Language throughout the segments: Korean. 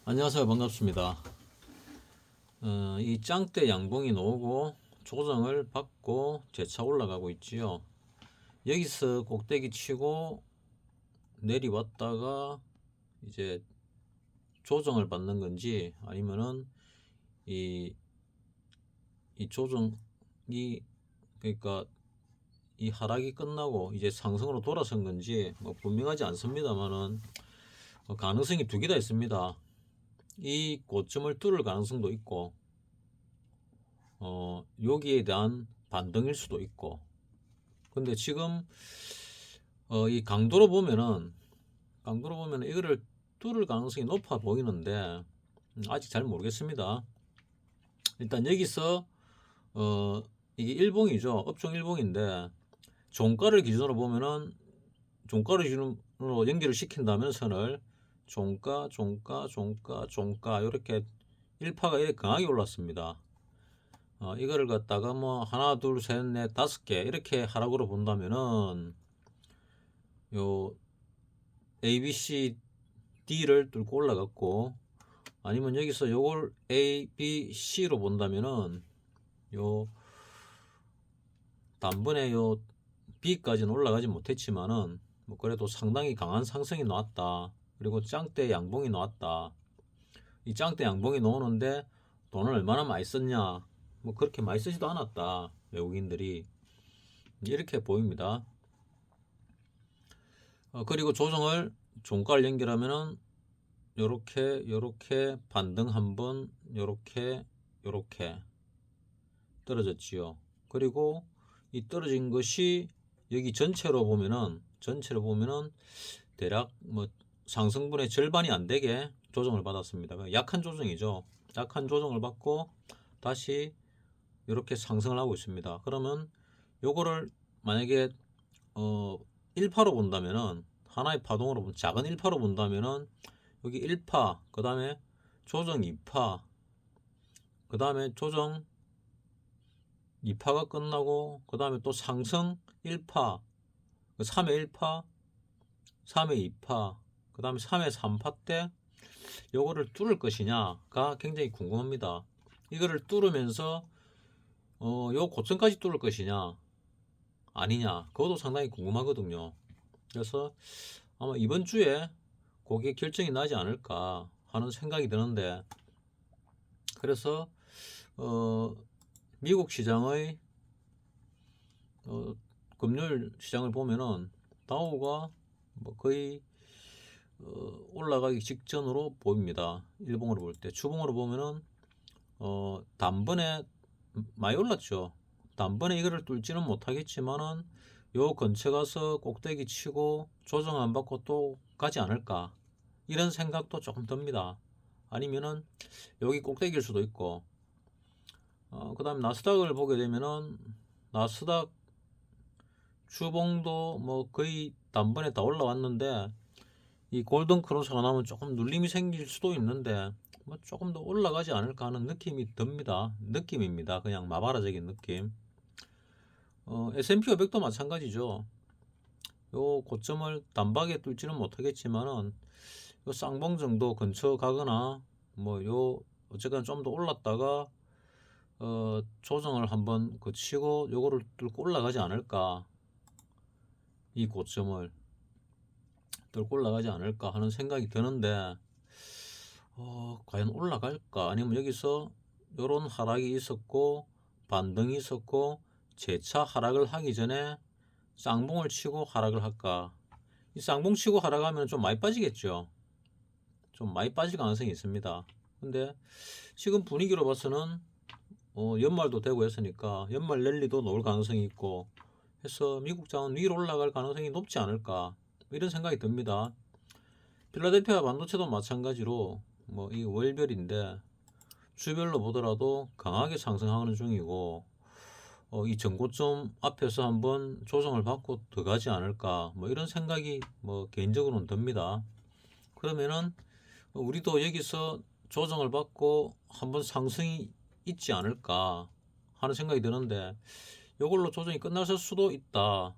안녕하세요. 반갑습니다. 이 짱대 양봉이 나오고 조정을 받고 재차 올라가고 있지요. 여기서 꼭대기 치고 내려왔다가 이제 조정을 받는 건지 아니면은 이, 이 조정이 그러니까 이 하락이 끝나고 이제 상승으로 돌아선 건지 뭐 분명하지 않습니다만은 가능성이 두 개 다 있습니다. 이 고점을 뚫을 가능성도 있고 여기에 대한 반등일 수도 있고. 근데 지금 이 강도로 보면은 이거를 뚫을 가능성이 높아 보이는데 아직 잘 모르겠습니다. 일단 여기서 어 이게 일봉이죠. 업종 일봉인데 종가를 기준으로 보면은 종가를 기준으로 연결을 시킨다면 선을 종가 이렇게 일파가 이렇게 강하게 올랐습니다. 이거를 갖다가 뭐 하나 둘 셋 넷 다섯 개 이렇게 하락으로 본다면은 요 A, B, C, D를 뚫고 올라갔고 아니면 여기서 요걸 A, B, C로 본다면은 요 단번에 요 B까지는 올라가지 못했지만은 뭐 그래도 상당히 강한 상승이 나왔다. 그리고 짱대 양봉이 나왔다. 이 짱대 양봉이 나오는데 돈을 얼마나 많이 썼냐? 뭐 그렇게 많이 쓰지도 않았다. 외국인들이 이렇게 보입니다. 그리고 조정을 종가를 연결하면은 요렇게 반등 한번 요렇게 떨어졌지요. 그리고 이 떨어진 것이 여기 전체로 보면은 대략 뭐 상승분의 절반이 안 되게 조정을 받았습니다. 약한 조정이죠. 약한 조정을 받고 다시 이렇게 상승을 하고 있습니다. 그러면 요거를 만약에 1파로 본다면은 하나의 파동으로 작은 1파로 본다면은 여기 1파, 그 다음에 조정 2파, 그 다음에 조정 2파가 끝나고 그 다음에 또 상승 1파, 3회 1파, 3회 2파, 그 다음에 3회 3파 때 요거를 뚫을 것이냐가 굉장히 궁금합니다. 이거를 뚫으면서 요 고점까지 뚫을 것이냐 아니냐 그것도 상당히 궁금하거든요. 그래서 아마 이번 주에 그게 결정이 나지 않을까 하는 생각이 드는데 그래서 미국 시장의 금요일 시장을 보면은 다우가 뭐 거의 올라가기 직전으로 보입니다. 일봉으로 볼 때. 주봉으로 보면은 단번에 많이 올랐죠. 단번에 이거를 뚫지는 못하겠지만은 요 근처 가서 꼭대기 치고 조정 안 받고 또 가지 않을까 이런 생각도 조금 듭니다. 아니면은 여기 꼭대기일 수도 있고 그 다음 나스닥을 보게 되면은 나스닥 주봉도 뭐 거의 단번에 다 올라왔는데 이 골든 크로스가 나오면 조금 눌림이 생길 수도 있는데 뭐 조금 더 올라가지 않을까 하는 느낌이 듭니다. 느낌입니다. 그냥 마바라적인 느낌. S&P 500도 마찬가지죠. 요 고점을 단박에 뚫지는 못하겠지만은 요 쌍봉 정도 근처 가거나 뭐 요 어쨌거나 좀 더 올랐다가 조정을 한번 거치고 요거를 뚫고 올라가지 않을까 이 고점을 뚫고 올라가지 않을까 하는 생각이 드는데 과연 올라갈까 아니면 여기서 요런 하락이 있었고 반등이 있었고 재차 하락을 하기 전에 쌍봉을 치고 하락을 할까 이 쌍봉 치고 하락하면 좀 많이 빠지겠죠. 좀 많이 빠질 가능성이 있습니다. 근데 지금 분위기로 봐서는 연말도 되고 했으니까 연말 랠리도 나올 가능성이 있고 해서 미국장은 위로 올라갈 가능성이 높지 않을까 이런 생각이 듭니다. 필라델피아 반도체도 마찬가지로 뭐 이 월별인데 주별로 보더라도 강하게 상승하는 중이고 이 전고점 앞에서 한번 조정을 받고 더 가지 않을까 뭐 이런 생각이 뭐 개인적으로는 듭니다. 그러면은 우리도 여기서 조정을 받고 한번 상승이 있지 않을까 하는 생각이 드는데 이걸로 조정이 끝났을 수도 있다.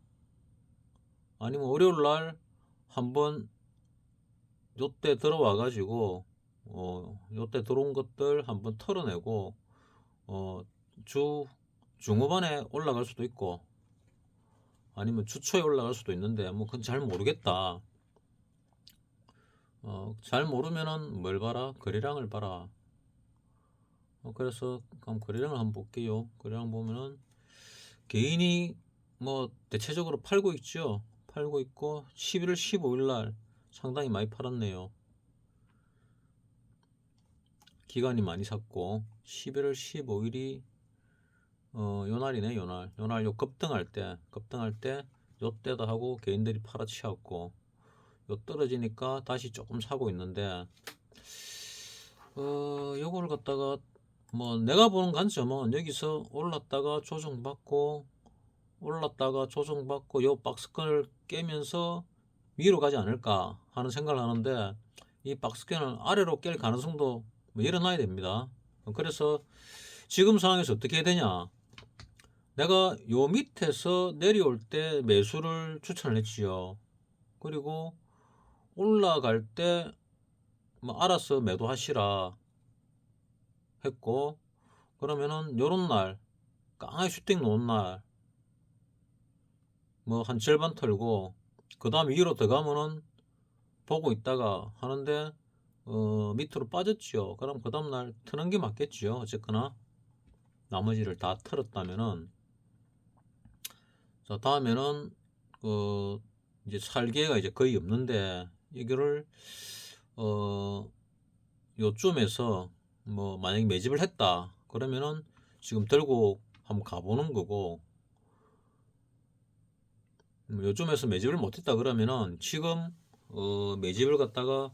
아니면 월요일 날 한번 요때 들어와 가지고 요때 들어온 것들 한번 털어내고 주 중후반에 올라갈 수도 있고 아니면 주 초에 올라갈 수도 있는데 뭐 그건 잘 모르겠다. 잘 모르면은 뭘 봐라? 거래량을 봐라. 그래서 그럼 거래량을 한번 볼게요. 거래량 보면은 개인이 뭐 대체적으로 팔고 있죠. 팔고 있고 11월 15일 날 상당히 많이 팔았네요. 기관이 많이 샀고 11월 15일이 요 날이네. 요날 요 급등할 때 요때다 하고 개인들이 팔아치웠고 요 떨어지니까 다시 조금 사고 있는데 요거를 갖다가 뭐 내가 보는 관점은 여기서 올랐다가 조정받고 요 박스권을 깨면서 위로 가지 않을까 하는 생각을 하는데 이 박스권을 아래로 깰 가능성도 뭐 일어나야 됩니다. 그래서 지금 상황에서 어떻게 해야 되냐? 내가 요 밑에서 내려올 때 매수를 추천을 했지요. 그리고 올라갈 때 뭐 알아서 매도하시라 했고, 그러면은 요런 날 깡하게 슈팅 놓은 날 뭐 한 절반 털고 그 다음 위로 들어가면은 보고 있다가 하는데 밑으로 빠졌죠. 그럼 그 다음 날 트는 게 맞겠죠. 어쨌거나 나머지를 다 털었다면은 자 다음에는 이제 살 기회가 이제 거의 없는데 이거를 요쯤에서 뭐 만약에 매집을 했다 그러면은 지금 들고 한번 가보는 거고, 요쯤에서 매집을 못했다 그러면은 지금 매집을 갖다가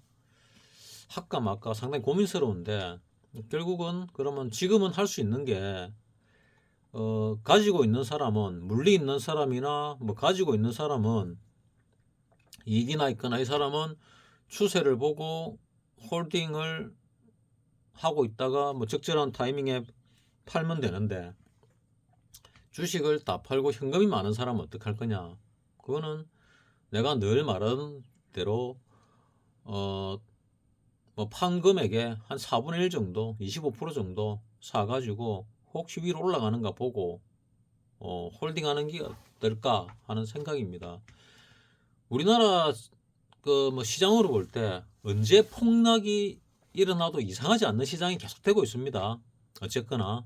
할까 말까 상당히 고민스러운데, 결국은 그러면 지금은 할 수 있는 게 가지고 있는 사람은 물리 있는 사람이나 뭐 가지고 있는 사람은 이익이나 있거나 이 사람은 추세를 보고 홀딩을 하고 있다가 뭐 적절한 타이밍에 팔면 되는데, 주식을 다 팔고 현금이 많은 사람은 어떻게 할 거냐? 그거는 내가 늘 말하는 대로 뭐 판 금액의 한 4분의 1 정도, 25% 정도 사가지고 혹시 위로 올라가는가 보고 홀딩하는 게 어떨까 하는 생각입니다. 우리나라 그 뭐 시장으로 볼 때 언제 폭락이 일어나도 이상하지 않는 시장이 계속되고 있습니다. 어쨌거나.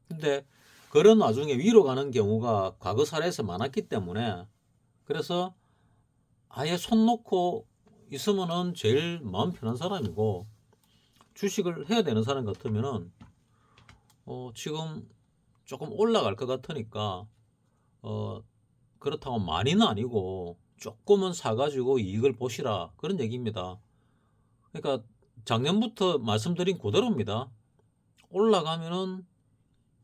근데 그런 와중에 위로 가는 경우가 과거 사례에서 많았기 때문에, 그래서 아예 손 놓고 있으면은 제일 마음 편한 사람이고, 주식을 해야 되는 사람 같으면은 지금 조금 올라갈 것 같으니까 그렇다고 많이는 아니고 조금은 사가지고 이익을 보시라 그런 얘기입니다. 그러니까 작년부터 말씀드린 그대로입니다. 올라가면은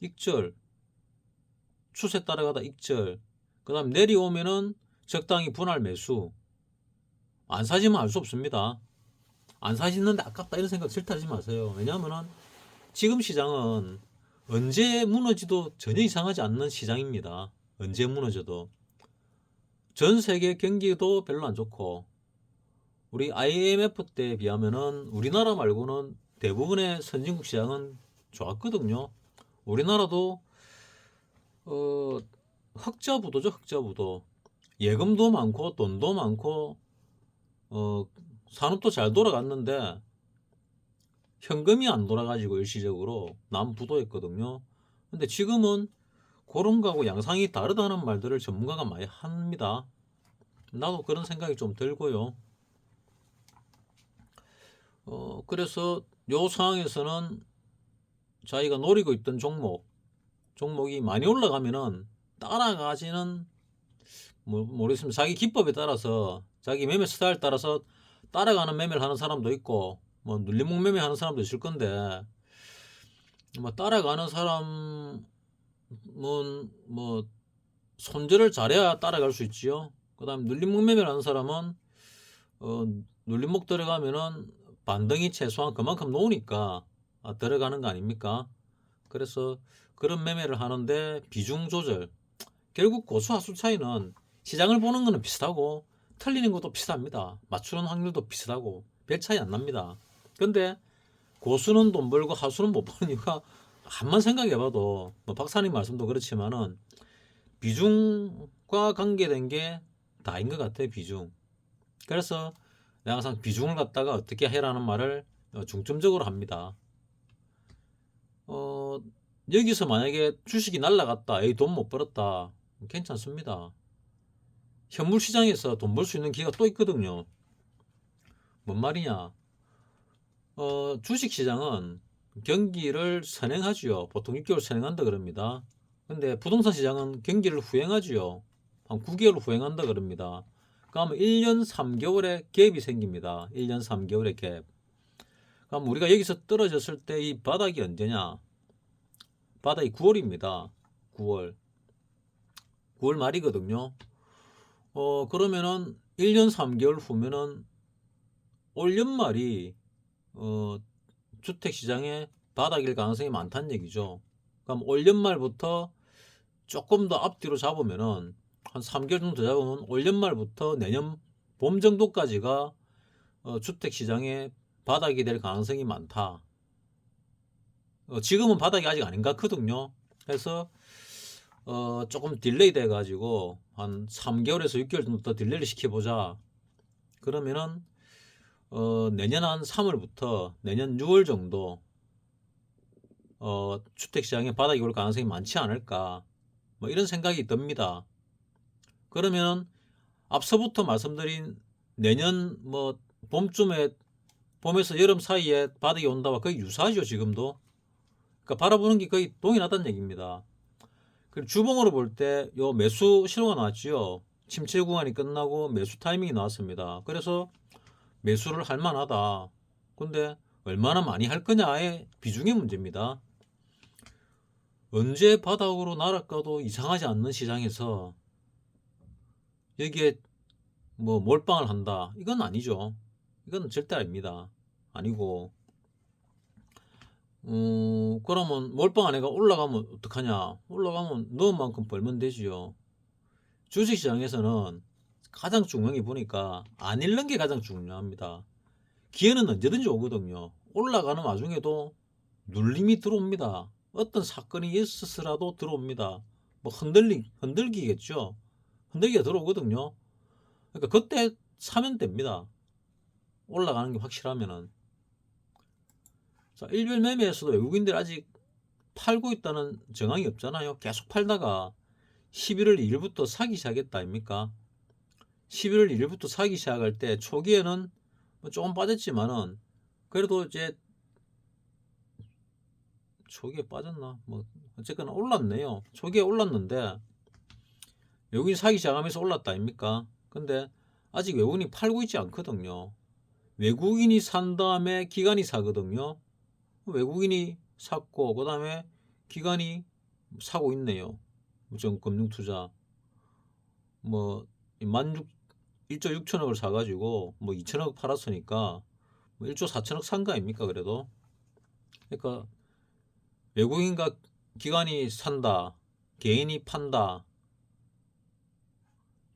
익절, 추세 따라가다 익절, 그 다음 내려오면은 적당히 분할 매수. 안 사시면 알 수 없습니다. 안 사시는데 아깝다 이런 생각 절대 하지 마세요. 왜냐하면은 지금 시장은 언제 무너지도 전혀 이상하지 않는 시장입니다. 언제 무너져도. 전 세계 경기도 별로 안 좋고, 우리 IMF 때 비하면은 우리나라 말고는 대부분의 선진국 시장은 좋았거든요. 우리나라도 흑자부도죠. 흑자부도. 예금도 많고 돈도 많고 산업도 잘 돌아갔는데 현금이 안 돌아가지고 일시적으로 남부도였거든요. 근데 지금은 그런 거하고 양상이 다르다는 말들을 전문가가 많이 합니다. 나도 그런 생각이 좀 들고요. 그래서 요 상황에서는 자기가 노리고 있던 종목이 많이 올라가면은 따라가지는 모르겠습니다. 자기 기법에 따라서 자기 매매 스타일 따라서 따라가는 매매를 하는 사람도 있고 뭐 눌림목 매매 하는 사람도 있을 건데, 뭐 따라가는 사람은 뭐 손절을 잘해야 따라갈 수 있지요. 그 다음 눌림목 매매를 하는 사람은 눌림목 들어가면은 반등이 최소한 그만큼 놓으니까 들어가는 거 아닙니까? 그래서 그런 매매를 하는데 비중 조절, 결국 고수하수 차이는 시장을 보는 거는 비슷하고 틀리는 것도 비슷합니다. 맞추는 확률도 비슷하고 별 차이 안 납니다. 근데 고수는 돈 벌고 하수는 못 버는 이유가 한번 생각해봐도 뭐 박사님 말씀도 그렇지만은 비중과 관계된 게 다인 것 같아요. 비중. 그래서 내가 항상 비중을 갖다가 어떻게 해라는 말을 중점적으로 합니다. 여기서 만약에 주식이 날라갔다, 에이 돈 못 벌었다, 괜찮습니다. 현물 시장에서 돈 벌 수 있는 기회가 또 있거든요. 뭔 말이냐? 주식 시장은 경기를 선행하지요. 보통 6개월 선행한다 그럽니다. 근데 부동산 시장은 경기를 후행하지요. 한 9개월 후행한다 그럽니다. 그러면 1년 3개월의 갭이 생깁니다. 1년 3개월의 갭. 그럼 우리가 여기서 떨어졌을 때 이 바닥이 언제냐? 바닥이 9월입니다. 9월. 9월 말이거든요. 그러면은 1년 3개월 후면은 올 연말이 주택시장의 바닥일 가능성이 많다는 얘기죠. 그럼 올 연말부터 조금 더 앞뒤로 잡으면은 한 3개월 정도 더 잡으면 올 연말부터 내년 봄 정도까지가 주택시장의 바닥이 될 가능성이 많다. 지금은 바닥이 아직 아닌 것 같거든요. 그래서 조금 딜레이 돼 가지고 한 3개월에서 6개월 정도 더 딜레이를 시켜보자. 그러면은 내년 한 3월부터 내년 6월 정도 주택시장에 바닥이 올 가능성이 많지 않을까, 뭐 이런 생각이 듭니다. 그러면 앞서부터 말씀드린 내년 뭐 봄쯤에, 봄에서 여름 사이에 바닥이 온다와 거의 유사하죠. 지금도. 그러니까 바라보는 게 거의 동일하다는 얘기입니다. 그리고 주봉으로 볼 때 요 매수 신호가 나왔지요. 침체 구간이 끝나고 매수 타이밍이 나왔습니다. 그래서 매수를 할 만하다. 근데 얼마나 많이 할 거냐의 비중의 문제입니다. 언제 바닥으로 날아가도 이상하지 않는 시장에서 여기에 뭐 몰빵을 한다, 이건 아니죠. 이건 절대 아닙니다. 아니고 그러면 몰빵 안 해가 올라가면 어떡하냐? 올라가면 넣은 만큼 벌면 되지요. 주식시장에서는 가장 중요한 게 보니까 안 잃는 게 가장 중요합니다. 기회는 언제든지 오거든요. 올라가는 와중에도 눌림이 들어옵니다. 어떤 사건이 있었으라도 들어옵니다. 뭐 흔들기겠죠. 흔들기가 들어오거든요. 그러니까 그때 사면 됩니다. 올라가는 게 확실하면은. 자, 일별 매매에서도 외국인들 아직 팔고 있다는 정황이 없잖아요. 계속 팔다가 11월 2일부터 사기 시작했다 아닙니까? 11월 1일부터 사기 시작할 때 초기에는 뭐 조금 빠졌지만은 그래도 이제 초기에 빠졌나? 뭐 어쨌거나 올랐네요. 초기에 올랐는데 외국인 사기 시작하면서 올랐다 아닙니까? 근데 아직 외국인이 팔고 있지 않거든요. 외국인이 산 다음에 기관이 사거든요. 외국인이 샀고 그 다음에 기관이 사고 있네요. 전 금융투자 뭐 1조 6천억을 사가지고 뭐 2천억 팔았으니까 뭐 1조 4천억 산 거 아닙니까? 그래도 그러니까 외국인과 기관이 산다, 개인이 판다.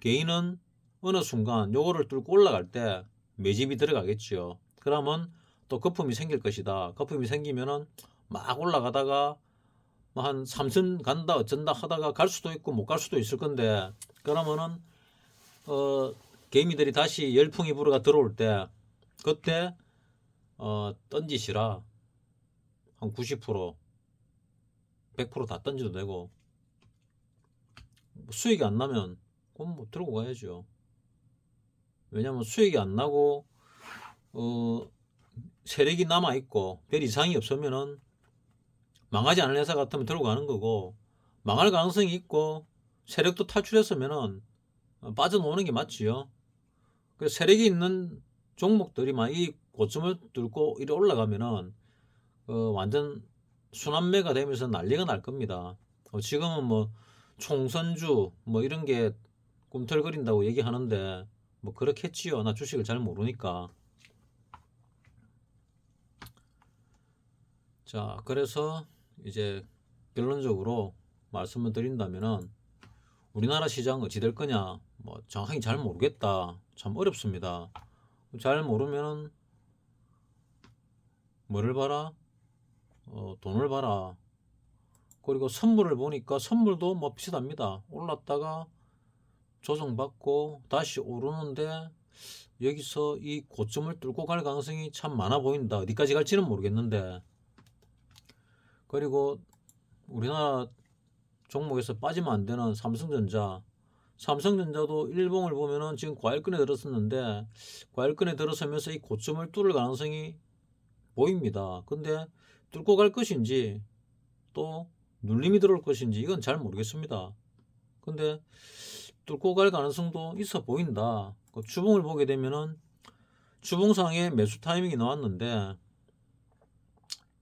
개인은 어느 순간 요거를 뚫고 올라갈 때 매집이 들어가겠지요. 그러면 또 거품이 생길 것이다. 거품이 생기면은 막 올라가다가 뭐 한 3천 간다 어쩐다 하다가 갈 수도 있고 못 갈 수도 있을 건데, 그러면은 개미들이 다시 열풍이 불어가 들어올 때 그때 던지시라. 한 90%, 100%다 던져도 되고, 수익이 안 나면 그럼 뭐 들고 가야죠. 왜냐면 수익이 안 나고 세력이 남아 있고 별 이상이 없으면은 망하지 않은 회사 같으면 들고 가는 거고, 망할 가능성이 있고 세력도 탈출했으면은 빠져나오는 게 맞지요. 그래서 세력이 있는 종목들이 막 이 고점을 뚫고 이리 올라가면은 완전 순환매가 되면서 난리가 날 겁니다. 지금은 뭐 총선주 뭐 이런 게 꿈틀거린다고 얘기하는데 뭐 그렇겠지요. 나 주식을 잘 모르니까. 자, 그래서 이제 결론적으로 말씀을 드린다면은 우리나라 시장 어찌 될 거냐, 뭐 정확히 잘 모르겠다. 참 어렵습니다. 잘 모르면은 뭐를 봐라? 돈을 봐라. 그리고 선물을 보니까 선물도 뭐 비슷합니다. 올랐다가 조정받고 다시 오르는데 여기서 이 고점을 뚫고 갈 가능성이 참 많아 보인다. 어디까지 갈지는 모르겠는데. 그리고 우리나라 종목에서 빠지면 안 되는 삼성전자. 삼성전자도 일봉을 보면은 지금 과열권에 들었었는데 과열권에 들어서면서 이 고점을 뚫을 가능성이 보입니다. 근데 뚫고 갈 것인지 또 눌림이 들어올 것인지 이건 잘 모르겠습니다. 근데 뚫고 갈 가능성도 있어 보인다. 그 주봉을 보게 되면은 주봉상에 매수 타이밍이 나왔는데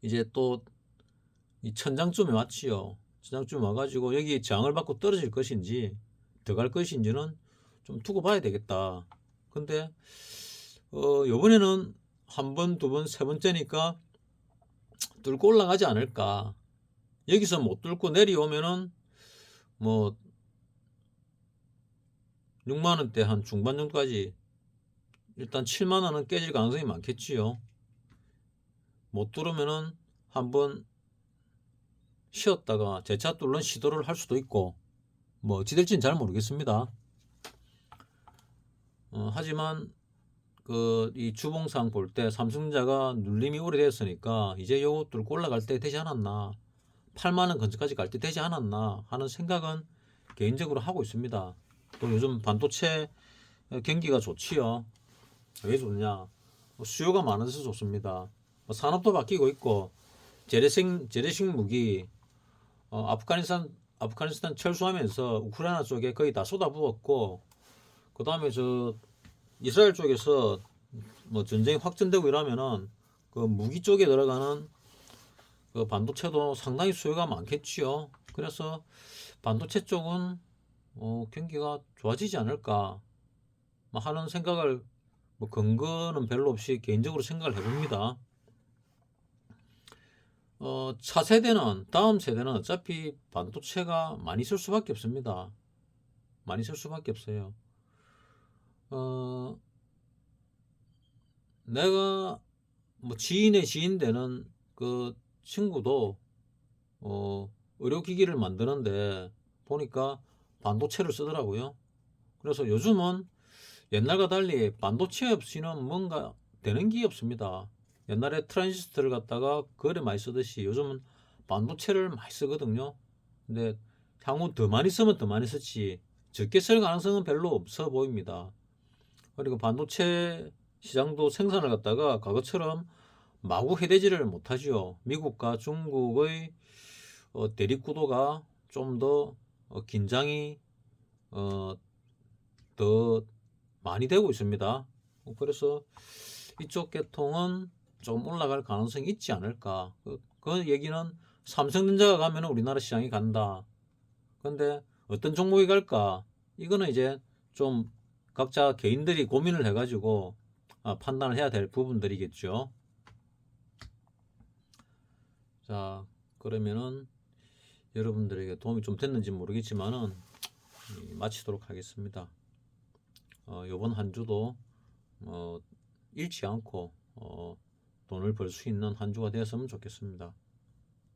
이제 또 이 천장쯤에 왔지요. 천장쯤에 와가지고 여기 저항을 받고 떨어질 것인지 더 갈 것인지는 좀 두고 봐야 되겠다. 근데 요번에는 한 번, 두 번, 세 번째니까 뚫고 올라가지 않을까. 여기서 못 뚫고 내려오면은 뭐 6만원대 한 중반 정도까지 일단 7만원은 깨질 가능성이 많겠지요. 못 뚫으면은 한번 쉬었다가 재차 뚫는 시도를 할 수도 있고 뭐 어찌 될지는 잘 모르겠습니다. 하지만 이 주봉상 볼 때 삼성전자가 눌림이 오래됐으니까 이제 요거 뚫고 올라갈 때 되지 않았나, 8만원 근처까지 갈 때 되지 않았나 하는 생각은 개인적으로 하고 있습니다. 또 요즘 반도체 경기가 좋지요. 왜 좋냐? 수요가 많아서 좋습니다. 산업도 바뀌고 있고 재래식 무기 아프가니스탄 철수하면서 우크라이나 쪽에 거의 다 쏟아부었고, 그 다음에 이스라엘 쪽에서 뭐 전쟁이 확전되고 이러면은 그 무기 쪽에 들어가는 그 반도체도 상당히 수요가 많겠지요. 그래서 반도체 쪽은 경기가 좋아지지 않을까 하는 생각을, 뭐 근거는 별로 없이 개인적으로 생각을 해봅니다. 차세대는, 다음 세대는 어차피 반도체가 많이 쓸 수밖에 없습니다. 많이 쓸 수밖에 없어요. 내가 뭐 지인의 지인 되는 그 친구도 의료기기를 만드는데 보니까 반도체를 쓰더라고요. 그래서 요즘은 옛날과 달리 반도체 없이는 뭔가 되는 게 없습니다. 옛날에 트랜지스터를 갖다가 거래 많이 쓰듯이 요즘은 반도체를 많이 쓰거든요. 근데 향후 더 많이 쓰면 더 많이 쓰지 적게 쓸 가능성은 별로 없어 보입니다. 그리고 반도체 시장도 생산을 갖다가 과거처럼 마구 해대지를 못하지요. 미국과 중국의 대립구도가 좀 더 긴장이 더 많이 되고 있습니다. 그래서 이쪽 계통은 좀 올라갈 가능성이 있지 않을까. 그 얘기는 삼성전자가 가면 우리나라 시장이 간다. 근데 어떤 종목이 갈까? 이거는 이제 좀 각자 개인들이 고민을 해가지고 판단을 해야 될 부분들이겠죠. 자, 그러면은 여러분들에게 도움이 좀 됐는지 모르겠지만은 마치도록 하겠습니다. 이번 한 주도 잃지 않고 돈을 벌 수 있는 한 주가 되었으면 좋겠습니다.